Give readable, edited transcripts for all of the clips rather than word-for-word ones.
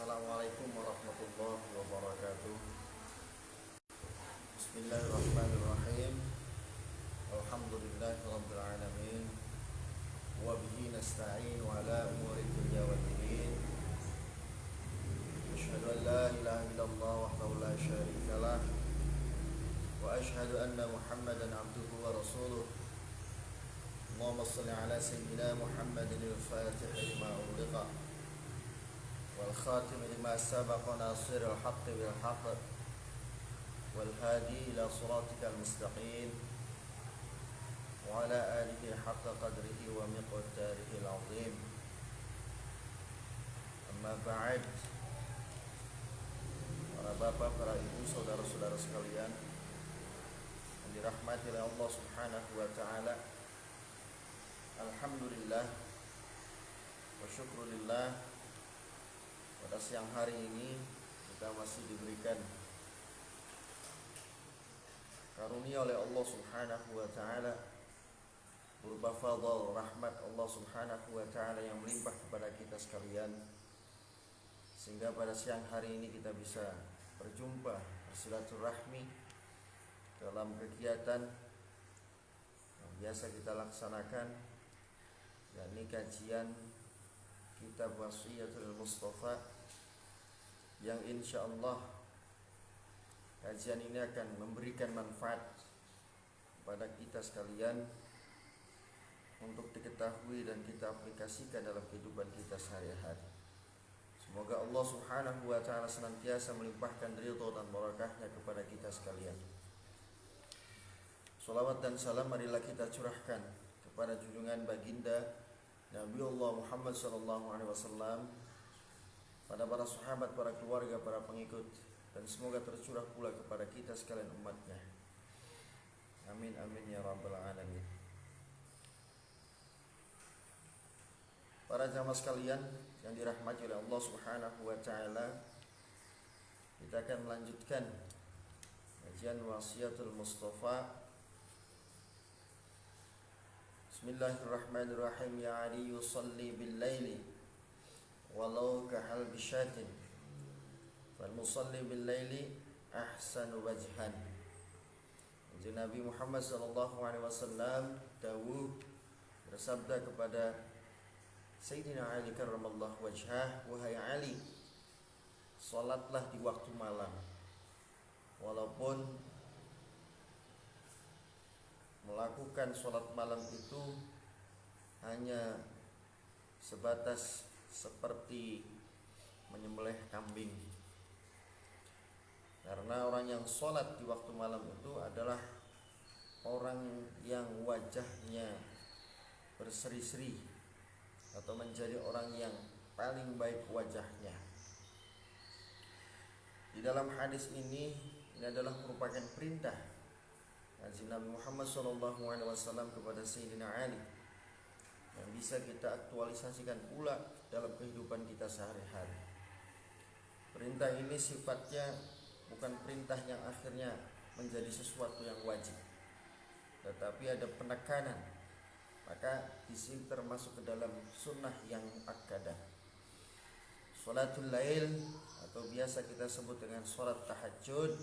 Assalamualaikum warahmatullahi wabarakatuh. Bismillahirrahmanirrahim. Alhamdulillahirabbil alamin. Wa bihi nasta'in ala umuri dunya waddin. Asyhadu an la ilaha illallah wahdahu la syarika lah. Wa asyhadu anna Muhammadan abduhu wa rasuluh. Allahumma shalli ala sayyidina Muhammadin al-fatih lima ughliqa wal khatim lima sabaqa nasiril haqqi bil haqq wal hadi ila siratikal mustaqim wa ala alihi haqqa qadrihi wa miqdarihi al-azim. Amma ba'd. Para bapak, para ibu, saudara-saudara sekalian yang dirahmati oleh Allah Subhanahu wa taala, alhamdulillah wa syukrulillah, pada siang hari ini kita masih diberikan karunia oleh Allah Subhanahu wa taala berupa fadl rahmat Allah Subhanahu wa taala yang melimpah kepada kita sekalian, sehingga pada siang hari ini kita bisa berjumpa, bersilaturahmi dalam kegiatan yang biasa kita laksanakan, yakni kajian Kitab Wasiyatul Mustafa, yang insyaallah kajian ini akan memberikan manfaat kepada kita sekalian untuk diketahui dan kita aplikasikan dalam kehidupan kita sehari-hari. Semoga Allah Subhanahu wa taala senantiasa melimpahkan ridha dan barakahnya kepada kita sekalian. Shalawat dan salam marilah kita curahkan kepada junjungan baginda Nabiullah Muhammad sallallahu alaihi wasallam, pada para sahabat, para keluarga, para pengikut, dan semoga tercurah pula kepada kita sekalian umatnya. Amin amin ya rabbal alamin. Para jamaah sekalian yang dirahmati oleh Allah Subhanahu wa taala, kita akan melanjutkan kajian Wasiyatul Mustafa. Bismillahirrahmanirrahim. Ya Ali yusalli bil laili walau kahal bisyatin fal musalli bil laili ahsanu wajhan. Nabi Muhammad sallallahu alaihi wasallam dawuh bersabda kepada Sayyidina Ali karramallahu wajhah, wahai Ali, salatlah di waktu malam, walaupun melakukan sholat malam itu hanya sebatas seperti menyembelih kambing. Karena orang yang sholat di waktu malam itu adalah orang yang wajahnya berseri-seri, atau menjadi orang yang paling baik wajahnya. Di dalam hadis ini adalah merupakan perintah Nabi Muhammad SAW kepada Sayyidina Ali, yang bisa kita aktualisasikan pula dalam kehidupan kita sehari-hari. Perintah ini sifatnya bukan perintah yang akhirnya menjadi sesuatu yang wajib, tetapi ada penekanan. Maka di sini termasuk ke dalam sunnah yang muakkadah. Sholatul lail atau biasa kita sebut dengan sholat tahajud,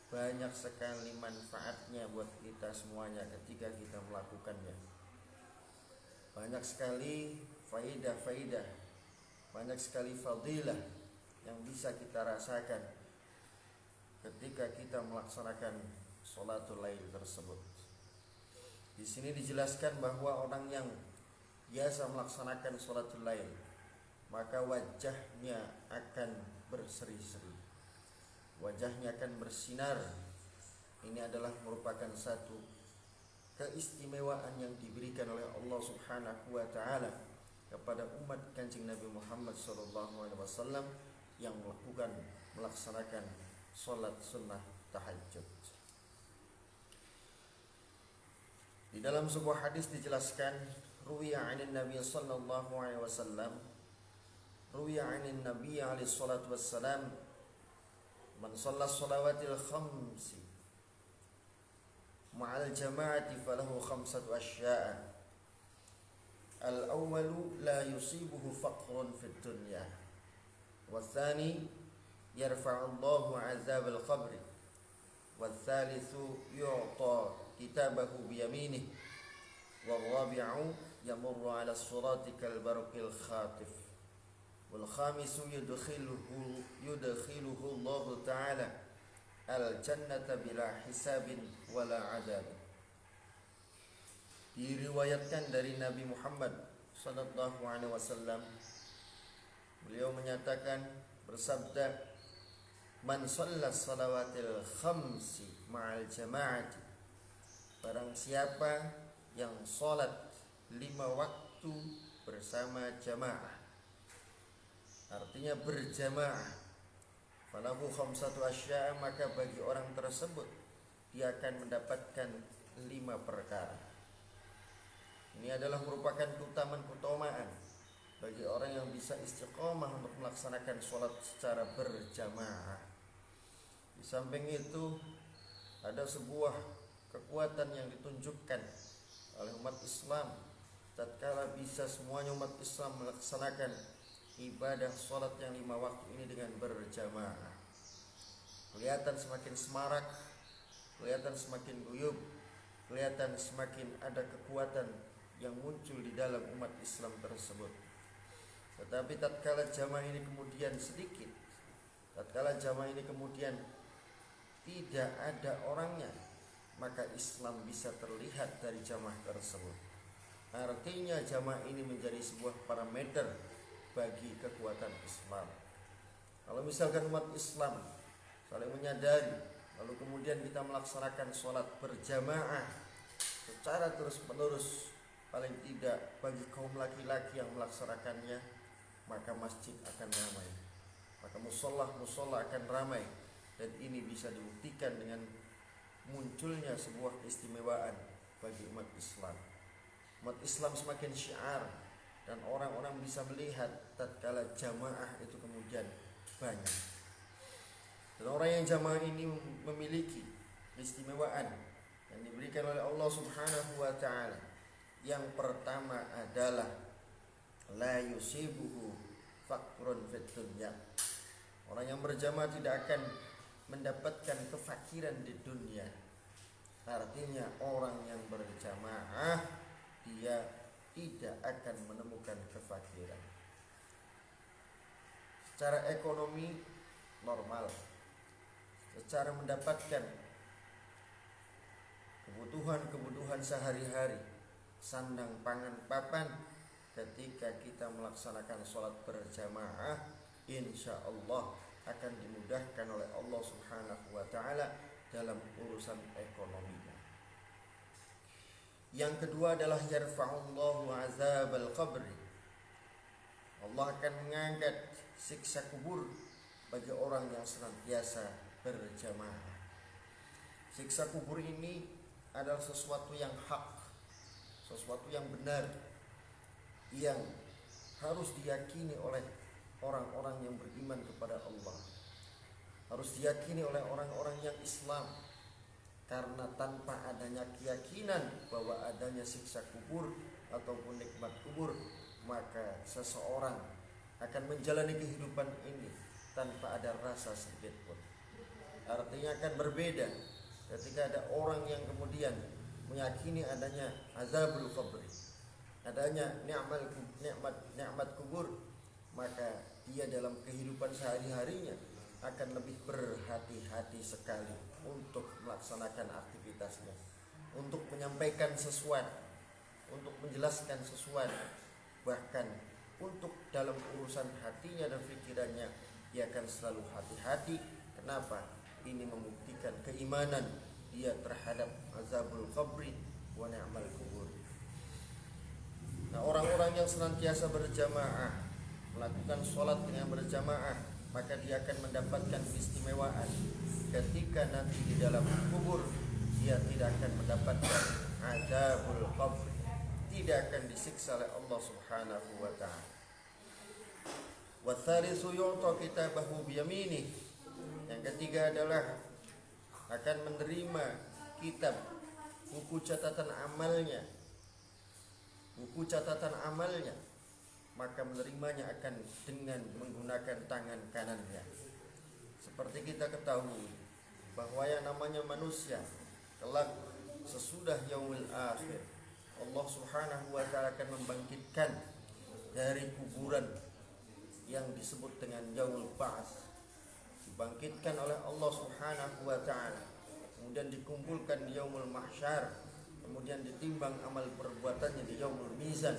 banyak sekali manfaatnya buat kita semuanya ketika kita melakukannya. Banyak sekali faidah-faidah, banyak sekali fadilah yang bisa kita rasakan ketika kita melaksanakan sholatul lail tersebut. Di sini dijelaskan bahwa orang yang biasa melaksanakan sholatul lail, maka wajahnya akan berseri-seri, wajahnya akan bersinar. Ini adalah merupakan satu keistimewaan yang diberikan oleh Allah Subhanahu wa taala kepada umat Kanjeng Nabi Muhammad sallallahu alaihi wasallam yang melaksanakan salat sunnah tahajud. Di dalam sebuah hadis dijelaskan, ruwiya 'anin Nabi sallallahu alaihi wasallam, ruwiya 'anin Nabi alaihi salatu wassalam, man shalla shalawatil khamsi ma'al jama'ati falahu khamsatu asya'a. Al-awwalu la yusibuhu faqrun fid dunya Watsani yarfa'ullahu 'adzabal qabri. Watsalitsu yu'ta kitabahu biyaminih. Warabi'u yamurru 'ala as-sirati kal barqil khatif. Wal khamisu yudkhiluhu Allah ta'ala al-jannata bila hisabin wala 'adzab. Diriwayatkan dari Nabi Muhammad sallallahu alaihi wasallam, beliau menyatakan, bersabda, man shalla salawatil khamsi ma'al jama'ati, barang siapa yang salat 5 waktu bersama jamaah, artinya berjamaah, falahu khamsatu asya'a, maka bagi orang tersebut dia akan mendapatkan 5 perkara. Ini adalah merupakan keutamaan bagi orang yang bisa istiqomah untuk melaksanakan sholat secara berjamaah. Di samping itu ada sebuah kekuatan yang ditunjukkan oleh umat Islam tatkala bisa semuanya umat Islam melaksanakan ibadah sholat yang 5 waktu ini dengan berjamaah. Kelihatan semakin semarak, kelihatan semakin guyup, kelihatan semakin ada kekuatan yang muncul di dalam umat Islam tersebut. Tetapi tatkala jamaah ini kemudian sedikit, tatkala jamaah ini kemudian tidak ada orangnya, maka Islam bisa terlihat dari jamaah tersebut. Artinya jamaah ini menjadi sebuah parameter bagi kekuatan Islam. Kalau misalkan umat Islam saling menyadari, lalu kemudian kita melaksanakan sholat berjamaah secara terus menerus, paling tidak bagi kaum laki-laki yang melaksanakannya, maka masjid akan ramai, maka musola akan ramai. Dan ini bisa dibuktikan dengan munculnya sebuah keistimewaan bagi umat Islam. Umat Islam semakin syiar, dan orang-orang bisa melihat tatkala jamaah itu kemudian banyak. Dan orang yang jamaah ini memiliki keistimewaan yang diberikan oleh Allah Subhanahu wa ta'ala. Yang pertama adalah la yusibuhu faqrun fid dunya. Orang yang berjamaah tidak akan mendapatkan kefakiran di dunia. Artinya orang yang berjamaah dia tidak akan menemukan kefakiran. Secara ekonomi normal, secara mendapatkan kebutuhan sehari-hari, sandang, pangan, papan, ketika kita melaksanakan sholat berjamaah, insya Allah akan dimudahkan oleh Allah Subhanahu wa ta'ala dalam urusan ekonominya. Yang kedua adalah yarfa'ullahu azabal qabri. Allah akan mengangkat siksa kubur bagi orang yang senantiasa berjamaah. Siksa kubur ini adalah sesuatu yang hak, sesuatu yang benar, yang harus diyakini oleh orang-orang yang beriman kepada Allah, harus diyakini oleh orang-orang yang Islam. Karena tanpa adanya keyakinan bahwa adanya siksa kubur ataupun nikmat kubur, maka seseorang akan menjalani kehidupan ini tanpa ada rasa sedikit pun. Artinya akan berbeda ketika ada orang yang kemudian meyakini adanya azabul qabri, adanya nikmat kubur, maka dia dalam kehidupan sehari-harinya akan lebih berhati-hati sekali untuk melaksanakan aktivitasnya, untuk menyampaikan sesuatu, untuk menjelaskan sesuatu, bahkan untuk dalam urusan hatinya dan pikirannya dia akan selalu hati-hati. Kenapa? Ini membuktikan keimanan dia terhadap azabul qabri wa ni'mal kubur. Nah, orang-orang yang senantiasa berjamaah, melakukan sholat dengan berjamaah, maka dia akan mendapatkan keistimewaan. Ketika nanti di dalam kubur, dia tidak akan mendapatkan azabul qabr, tidak akan disiksa oleh Allah Subhanahu wa ta'ala. Wa tsalitsu yu'ta kitabahu biyaminih. Yang ketiga adalah akan menerima kitab, buku catatan amalnya, maka menerimanya akan dengan menggunakan tangan kanannya. Seperti kita ketahui bahwa yang namanya manusia kelak sesudah yaumul akhir, Allah Subhanahu wa taala akan membangkitkan dari kuburan yang disebut dengan yaumul ba'ats, dibangkitkan oleh Allah Subhanahu wa taala, kemudian dikumpulkan di yaumul mahsyar, kemudian ditimbang amal perbuatannya di yaumul mizan,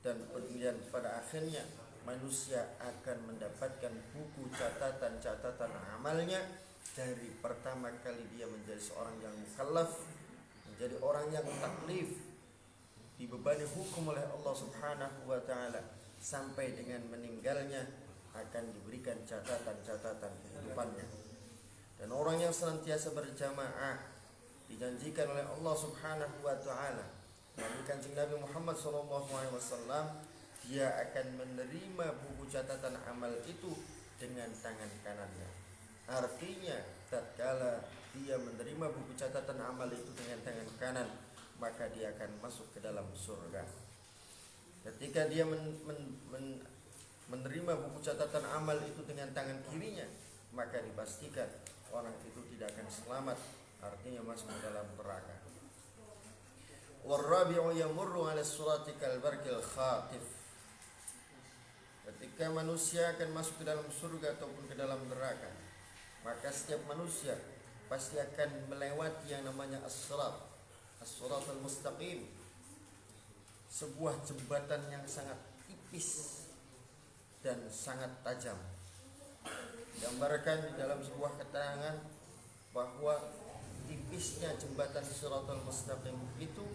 dan kemudian pada akhirnya manusia akan mendapatkan buku catatan-catatan amalnya dari pertama kali dia menjadi seorang yang mukallaf, menjadi orang yang taklif, dibebani hukum oleh Allah Subhanahu wa taala, sampai dengan meninggalnya akan diberikan catatan-catatan kehidupannya. Dan orang yang senantiasa berjamaah dijanjikan oleh Allah Subhanahu wa taala, Nabi Kanjeng Nabi Muhammad SAW, dia akan menerima buku catatan amal itu dengan tangan kanannya. Artinya tatkala dia menerima buku catatan amal itu dengan tangan kanan, maka dia akan masuk ke dalam surga. Ketika dia menerima buku catatan amal itu dengan tangan kirinya, maka dipastikan orang itu tidak akan selamat, artinya masuk ke dalam neraka. Warabi'u yamurru 'ala surati kal barqil khatif. Ketika manusia akan masuk ke dalam surga ataupun ke dalam neraka, maka setiap manusia pasti akan melewati yang namanya as-sirat, as-siratal mustaqim, sebuah jembatan yang sangat tipis dan sangat tajam. Digambarkan di dalam sebuah keterangan bahwa tipisnya jembatan Shiratal Mustaqim itu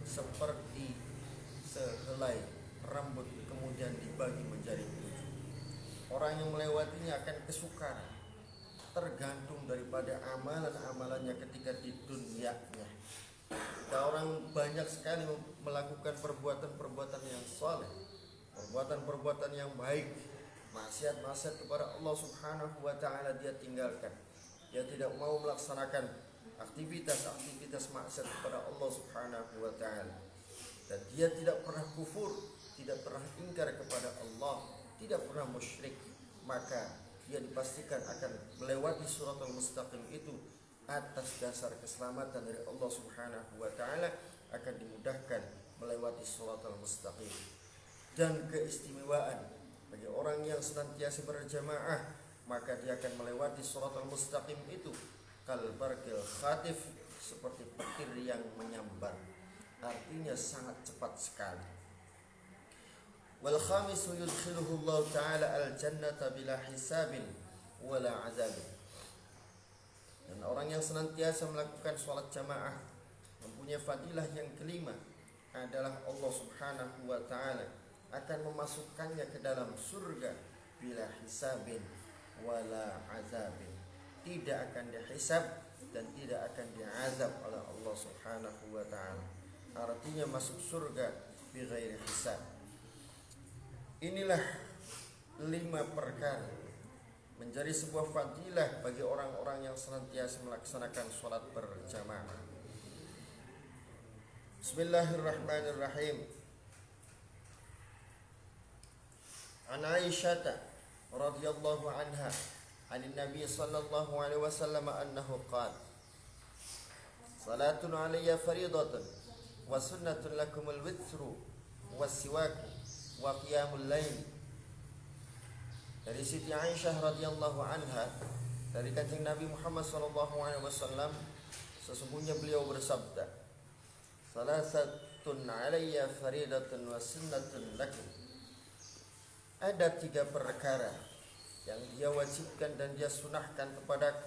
seperti sehelai rambut kemudian dibagi menjadi 7. Orang yang melewatinya akan kesukaran, tergantung daripada amalan-amalannya ketika di dunianya. Jika orang banyak sekali melakukan perbuatan-perbuatan yang saleh, perbuatan-perbuatan yang baik, maksiat-maksiat kepada Allah Subhanahu wa taala dia tinggalkan. Dia tidak mau melaksanakan aktivitas-aktivitas maksiat kepada Allah Subhanahu wa taala. Dan dia tidak pernah kufur, tidak pernah ingkar kepada Allah, tidak pernah musyrik, maka dia dipastikan akan melewati Shiratal Mustaqim itu atas dasar keselamatan dari Allah Subhanahu wa taala, akan dimudahkan melewati Shiratal Mustaqim. Dan keistimewaan bagi orang yang senantiasa berjamaah, maka dia akan melewati Shiratal Mustaqim itu kal barqil khatif, seperti petir yang menyambar, artinya sangat cepat sekali. Wal khamisu yudkhiluhu Allah taala al jannata bila hisabin wala azabin. Dan orang yang senantiasa melakukan sholat jamaah mempunyai fadilah yang kelima adalah Allah Subhanahu wa taala akan memasukkannya ke dalam surga bila hisabin wala azabin. Tidak akan dihisab dan tidak akan diazab oleh Allah Subhanahu wa taala. Artinya masuk surga bi ghairi hisab. Inilah 5 perkara menjadi sebuah fadilah bagi orang-orang yang senantiasa melaksanakan sholat berjamaah. Bismillahirrahmanirrahim. An Aisyah radhiyallahu anha an Nabi sallallahu alaihi wasallam annahu qala salatun alayya fariidatun wa sunnatun lakumul witru was-siwaku wa qiyamul lail. Dari Siti Aisyah radhiyallahu anha, dari Kanjeng Nabi Muhammad sallallahu alaihi wasallam, sesungguhnya beliau bersabda, salasatun alayya fariidatun wa sunnatun lakum. Ada 3 perkara yang dia wajibkan dan dia sunahkan kepadaku.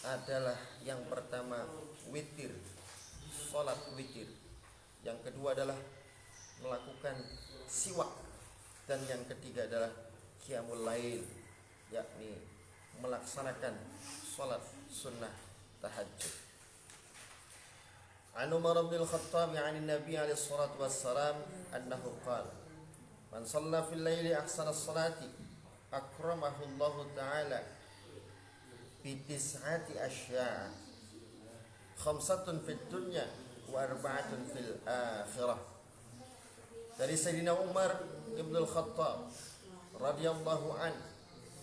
Adalah yang pertama witir, sholat witir. Yang kedua adalah melakukan siwak. Dan yang ketiga adalah qiyamul lail, yakni melaksanakan sholat sunnah tahajud. An Umar bin Al-Khattab 'an Nabi alaihi salatu wassalam annahu qala man shalla fil laili ahsana as-salati akramahu Allah ta'ala bi tis'ati asya' khamsatun fid dunya wa arba'atun fil akhirah. Dari Sayyidina Umar Ibn Khattab radhiyallahu an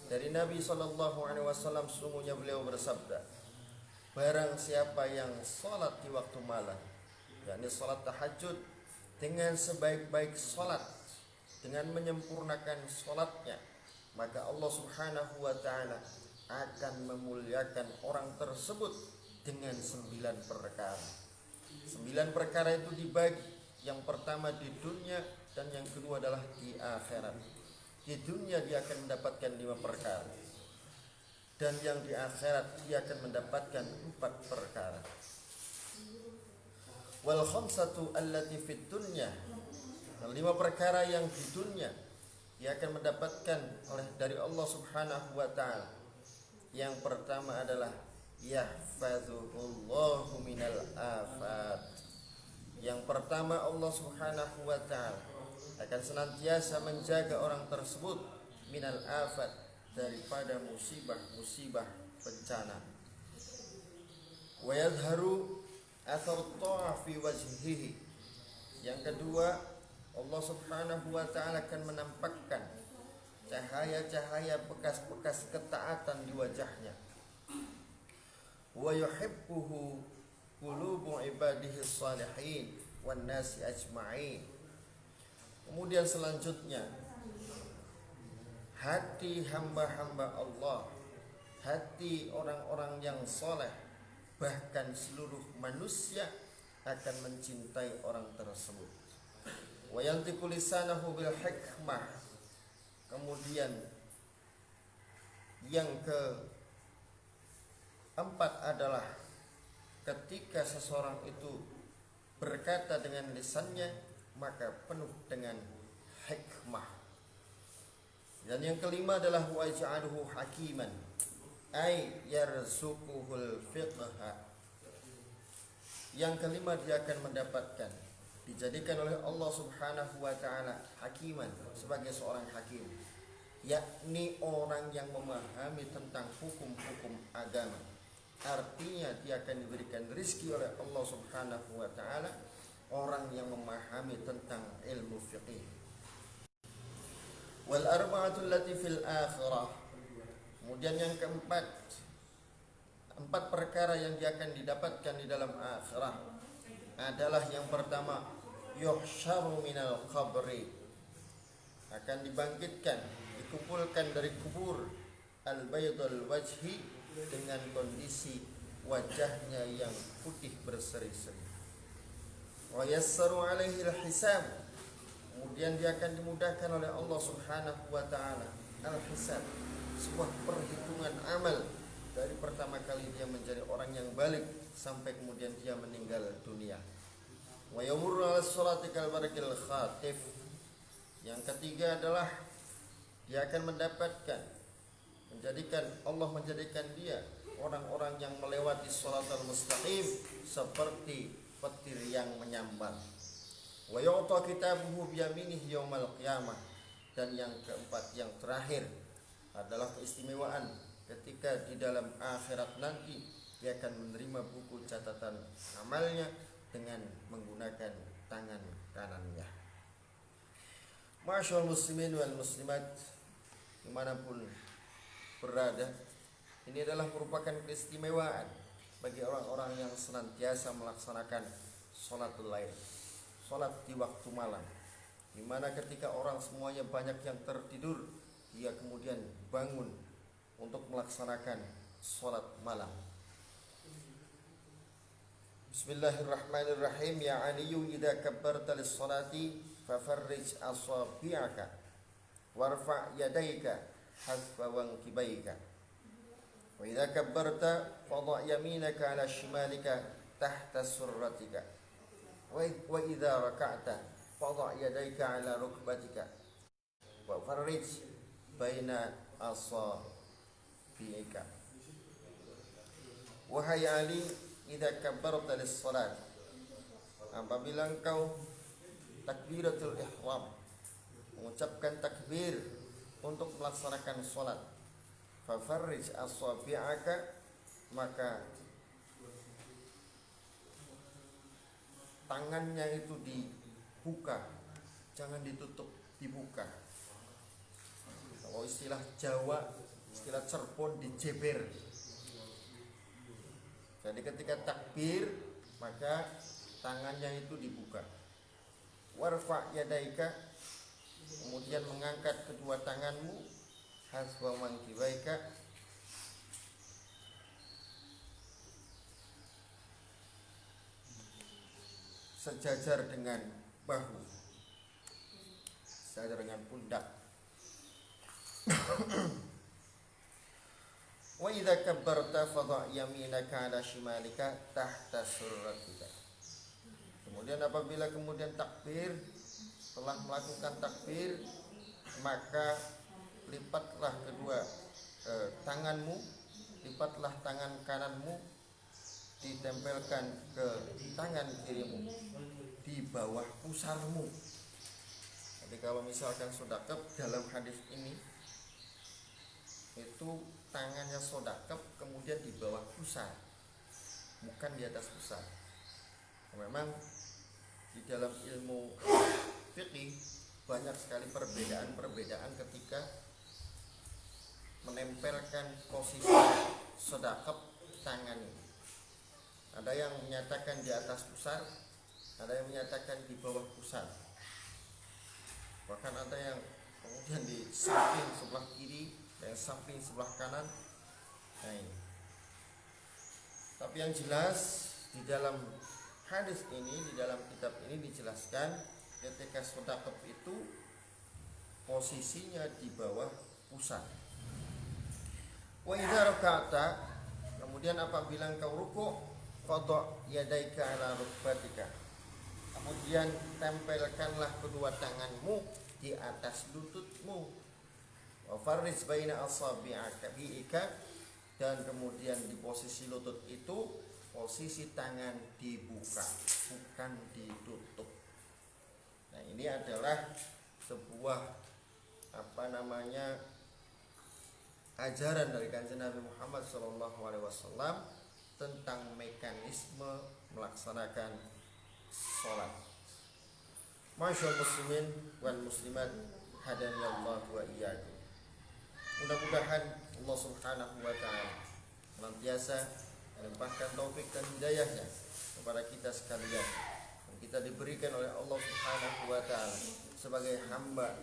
dari Nabi sallallahu alaihi wasallam, sesungguhnya beliau bersabda, barang siapa yang salat di waktu malam, yakni salat tahajud, dengan sebaik-baik salat, dengan menyempurnakan salatnya, maka Allah Subhanahu wa taala akan memuliakan orang tersebut dengan 9 perkara. 9 perkara itu dibagi. Yang pertama di dunia dan yang kedua adalah di akhirat. Di dunia dia akan mendapatkan 5 perkara, dan yang di akhirat dia akan mendapatkan 4 perkara. Wal khamsatu allati fid dunya, 5 perkara yang di dunia dia akan mendapatkan dari Allah Subhanahu wa taala. Yang pertama adalah yahfazuhullahu minal afat. Yang pertama, Allah Subhanahu wa taala akan senantiasa menjaga orang tersebut minal afat, daripada musibah-musibah bencana. Wa yadhharu athar ta'ah fi wajhihi. Yang kedua, Allah Subhanahu wa taala akan menampakkan cahaya-cahaya bekas-bekas ketaatan di wajahnya. Wa yuhibbuhu qulubu ibadihi shalihin wan nasi ajma'in. Kemudian selanjutnya, hati hamba-hamba Allah, hati orang-orang yang soleh, bahkan seluruh manusia akan mencintai orang tersebut. Wa yantiqu lisanahu bil hikmah. Kemudian yang keempat adalah ketika seseorang itu berkata dengan lisannya, maka penuh dengan hikmah. Dan yang kelima adalah waj'aluhu hakiman, ay yarzuquhul fiqha. Yang kelima, dia akan mendapatkan, dijadikan oleh Allah Subhanahu wa taala hakiman, sebagai seorang hakim, yakni orang yang memahami tentang hukum-hukum agama. Artinya dia akan diberikan rizki oleh Allah Subhanahu wa taala, orang yang memahami tentang ilmu fiqih. Wal arba'atul lati fil akhirah. Kemudian yang keempat, 4 perkara yang dia akan didapatkan di dalam akhirah adalah yang pertama, yuhsyaru minal qabri, akan dibangkitkan, dikumpulkan dari kubur, al-baydul wajhi, dengan kondisi wajahnya yang putih berseri-seri. Wa yassaru alaihi al-hisab, kemudian dia akan dimudahkan oleh Allah Subhanahu wa taala al-hisab, sebuah perhitungan amal dari pertama kali dia menjadi orang yang balik sampai kemudian dia meninggal dunia. Wa yamurru ala sholati kal barakil khatif. Yang ketiga adalah dia akan mendapatkan, Allah menjadikan dia orang-orang yang melewati sholatul mustaqim seperti petir yang menyambar. Wa yu'ta kitabuhu biyaminih yaumal qiyamah. Dan yang keempat, yang terakhir adalah keistimewaan ketika di dalam akhirat nanti dia akan menerima buku catatan amalnya dengan menggunakan tangan kanannya. Ma'asyiral muslimin wal muslimat, dimanapun berada, ini adalah merupakan keistimewaan bagi orang-orang yang senantiasa melaksanakan sholatul lail, sholat di waktu malam, di mana ketika orang semuanya banyak yang tertidur, dia kemudian bangun untuk melaksanakan sholat malam. Bismillahirrahmanirrahim. Ya Aliyu, idza kabbarta lis-sholati fafarrij asabi'aka warfa' yadayka hasfa wankibaika. Wa idza kabbarta fadha' yaminaka 'ala shimalika tahta surratika. Wa idza raka'ta fadha' yadayka 'ala rukbatika wa farrij baina asabi'ika. Wahai Ali, idza kabbarta lis-salat, apabila engkau takbiratul ihram, mengucapkan takbir untuk melaksanakan salat, fafarrij asabi'aka, maka tangannya itu dibuka, jangan ditutup. dibuka. Kalau istilah Jawa, istilah Cirebon, dijeber. Jadi ketika takbir maka tangannya itu dibuka. Warfa' yadaika, kemudian mengangkat kedua tanganmu, hasba mankibaika, sejajar dengan bahu, sejajar dengan pundak. Wa idza kabbarta fadha' yaminaka 'ala shimalika tahta surratika. Kemudian apabila kemudian takbir, setelah melakukan takbir, maka lipatlah kedua tanganmu, lipatlah tangan kananmu, ditempelkan ke tangan kirimu di bawah pusarmu. Jadi kalau misalkan sodakep dalam hadis ini itu tangannya sodakep kemudian di bawah pusar, bukan di atas pusar. Memang di dalam ilmu fikih banyak sekali perbedaan ketika menempelkan posisi sodakep tangan ini. Ada yang menyatakan di atas pusar, ada yang menyatakan di bawah pusar. Bahkan ada yang kemudian di samping sebelah kiri dan samping sebelah kanan. Nah ini. Tapi yang jelas di dalam hadis ini, di dalam kitab ini dijelaskan ketika sodakep itu posisinya di bawah pusar. Wa idza raka'ta, kemudian apabila engkau rukuk, fadha' yadaika 'ala rukbatika, kemudian tempelkanlah kedua tanganmu di atas lututmu. Wa farriz baina asabi'ika, dan kemudian di posisi lutut itu posisi tangan dibuka, bukan ditutup. Nah, ini adalah sebuah ajaran dari Kanjeng Nabi Muhammad SAW tentang mekanisme melaksanakan sholat. Masyaallah muslimin wal muslimat, hadanallahu wa iyyakum. Mudah-mudahan Allah Subhanahu wa taala senantiasa melimpahkan taufik dan hidayahnya kepada kita sekalian. Dan kita diberikan oleh Allah Subhanahu wa taala sebagai hamba,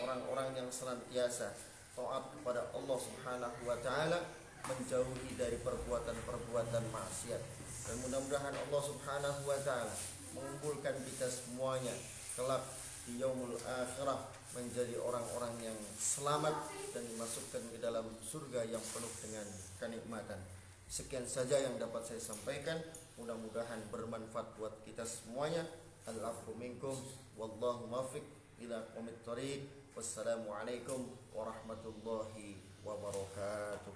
orang-orang yang senantiasa taat kepada Allah Subhanahu wa taala, menjauhi dari perbuatan-perbuatan maksiat. Dan mudah-mudahan Allah Subhanahu wa taala mengumpulkan kita semuanya kelak di yaumul akhirah menjadi orang-orang yang selamat dan dimasukkan ke dalam surga yang penuh dengan kenikmatan. Sekian saja yang dapat saya sampaikan, mudah-mudahan bermanfaat buat kita semuanya. Al-afwu minkum wallahu muwaffiq ila aqwamit thoriq. Wassalamualaikum warahmatullahi wabarakatuh.